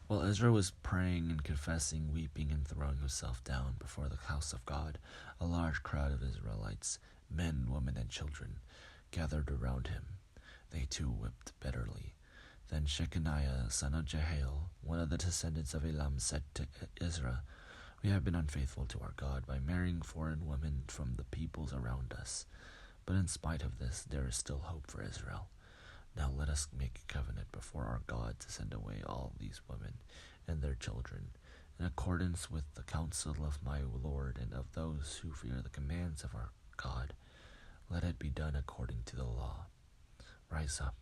While Ezra was praying and confessing, weeping and throwing himself down before the house of God, a large crowd of Israelites, men, women, and children, gathered around him. They too wept bitterly. Then Shechaniah, son of Jehiel, one of the descendants of Elam, said to Ezra, "We have been unfaithful to our God by marrying foreign women from the peoples around us. But in spite of this, there is still hope for Israel. Now let us make a covenant before our God to send away all these women and their children, in accordance with the counsel of my Lord and of those who fear the commands of our God. Let it be done according to the law. Rise up.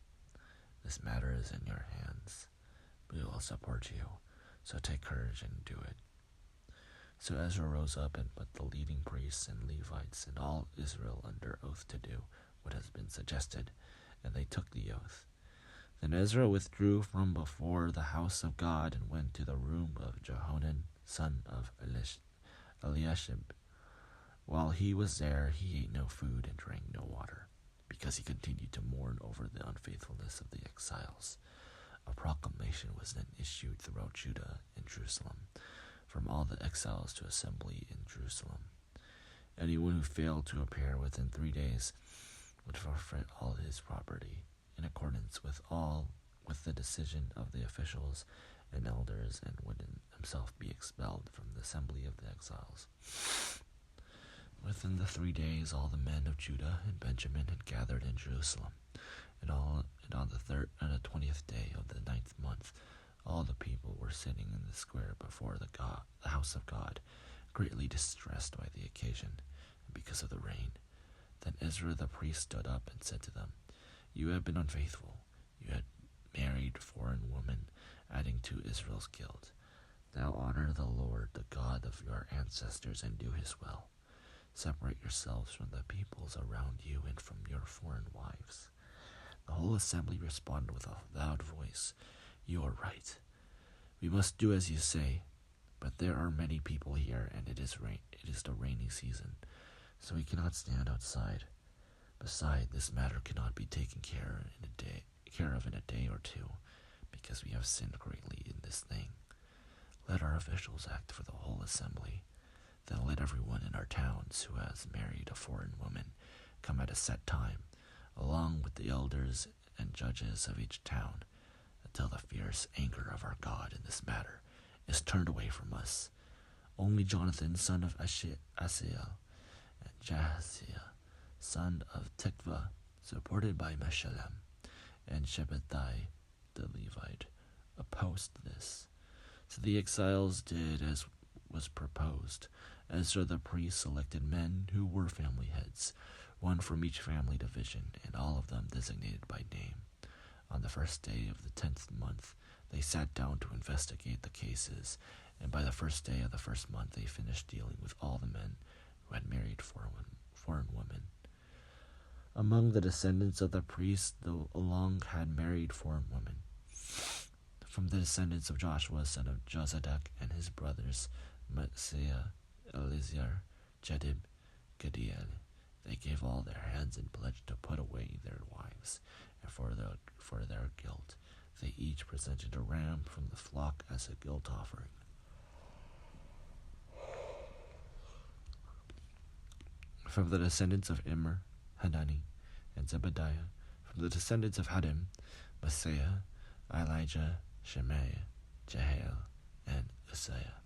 This matter is in your hands. We will support you, so take courage and do it." So Ezra rose up and put the leading priests and Levites and all Israel under oath to do what has been suggested, and they took the oath. Then Ezra withdrew from before the house of God and went to the room of Johanan, son of Eliashib. While he was there, he ate no food and drank no water, because he continued to mourn over the unfaithfulness of the exiles. A proclamation was then issued throughout Judah and Jerusalem, from all the exiles to assembly in Jerusalem. Anyone who failed to appear within 3 days would forfeit all his property, in accordance with the decision of the officials and elders, and would himself be expelled from the assembly of the exiles. Within the 3 days, all the men of Judah and Benjamin had gathered in Jerusalem, and on the 20th day of the 9th month, all the people were sitting in the square before the house of God, greatly distressed by the occasion, and because of the rain. Then Ezra the priest stood up and said to them, "You have been unfaithful. You had married foreign women, adding to Israel's guilt. Now honor the Lord, the God of your ancestors, and do his will. Separate yourselves from the peoples around you and from your foreign wives." The whole assembly responded with a loud voice, "You are right. We must do as you say, but there are many people here, and it is the rainy season, so we cannot stand outside. Besides, this matter cannot be taken care of in a day or two, because we have sinned greatly in this thing. Let our officials act for the whole assembly. Then let everyone in our towns who has married a foreign woman come at a set time, along with the elders and judges of each town, until the fierce anger of our God in this matter is turned away from us. Only Jonathan, son of Asiel, and Jahaziel, son of Tikva, supported by Meshullam, and Shabbatai the Levite, opposed this. So the exiles did as was proposed. Ezra the priest selected men who were family heads, one from each family division, and all of them designated by name. On the first day of the 10th month, they sat down to investigate the cases, and by the first day of the first month they finished dealing with all the men who had married foreign women. Among the descendants of the priests, the along had married foreign women. From the descendants of Joshua, son of Jozadak, and his brothers, Maaseiah, Eleazar, Jedib, Gadiel, they gave all their hands and pledged to put away their wives, and for their guilt they each presented a ram from the flock as a guilt offering. From the descendants of Immer, Hanani, and Zebediah. From the descendants of Hadim, Maaseiah, Elijah, Shemaiah, Jehiel, and Isaiah.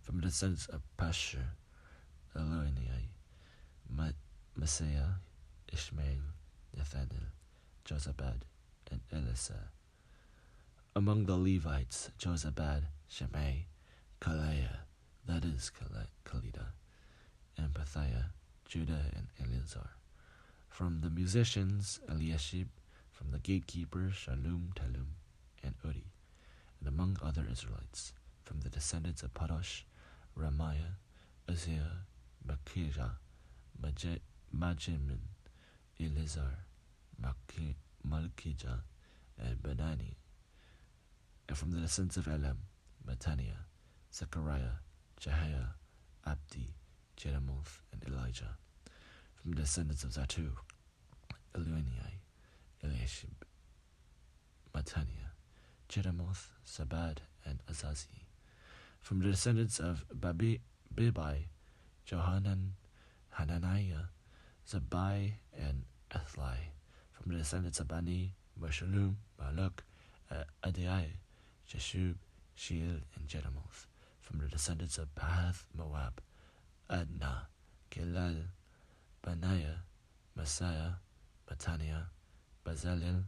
From the descendants of Pashur, Eloni, Maaseiah, Ishmael, Nathanael, Jozabad, and Elisa. Among the Levites, Jozabad, Shemai, Kaleah, that is Kalida, and Pethiah, Judah, and Eleazar. From the musicians, Eliashib. From the gatekeepers, Shallum, Talum, and Uri. And among other Israelites, from the descendants of Parosh, Ramiah, Uzziah, Makijah, Majimin, Elizar, Malkijah, and Benani. And from the descendants of Elam, Mattaniah, Zechariah, Jehiah, Abdi, Jeremoth, and Elijah. From the descendants of Zatu, Eluni, Eliashib, Mattaniah, Jeremoth, Zabad, and Azazi. From the descendants of Bibai, Johanan, Hananiah, Zabai, and Ethlai. From the descendants of Bani, Meshalum, Maluk, Adiai, Jeshub, Sheel, and Jeremoth. From the descendants of Pahath Moab, Adna, Gilal, Benaiah, Messiah, Mataniah, Bezalel,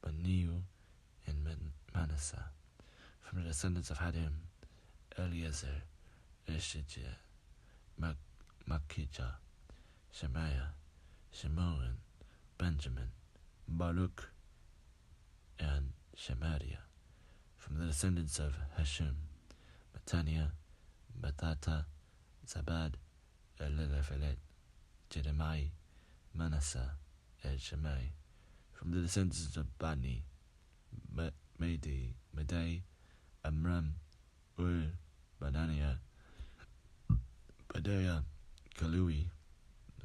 Beniu, and Manasseh. From the descendants of Hadim, Eliezer, Ishijah, Makijah, Shemaiah, Shimon, Benjamin, Baruch, and Shemariah. From the descendants of Hashum, Mataniah, Batata, Zabad, Eliphelet, Jedemiah, Manasseh, and Shemai. From the descendants of Bani, Medai, Amram, Ur, Bananiah, Badaya, Kalui,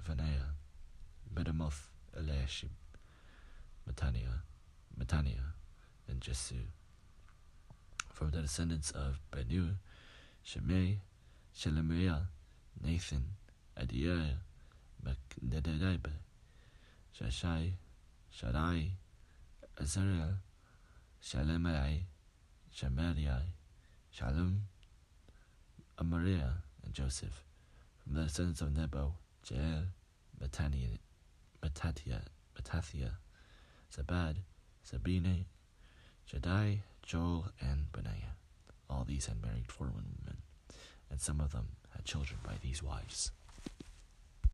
Vanaya, Medamoth, Eliashib, Mataniah, and Jesu. From the descendants of Benu, Shemai, Shelemiah, Nathan, Adiah, Maknedaiba, Shashai, Shaddai, Azariel, Shalemai, Shamariah, Shalom, Amariah, and Joseph. From the descendants of Nebo, Jael, Mattathiah, Zabad, Sabine, Jedi, Joel, and Benaiah. All these had married 4 women, and some of them had children by these wives.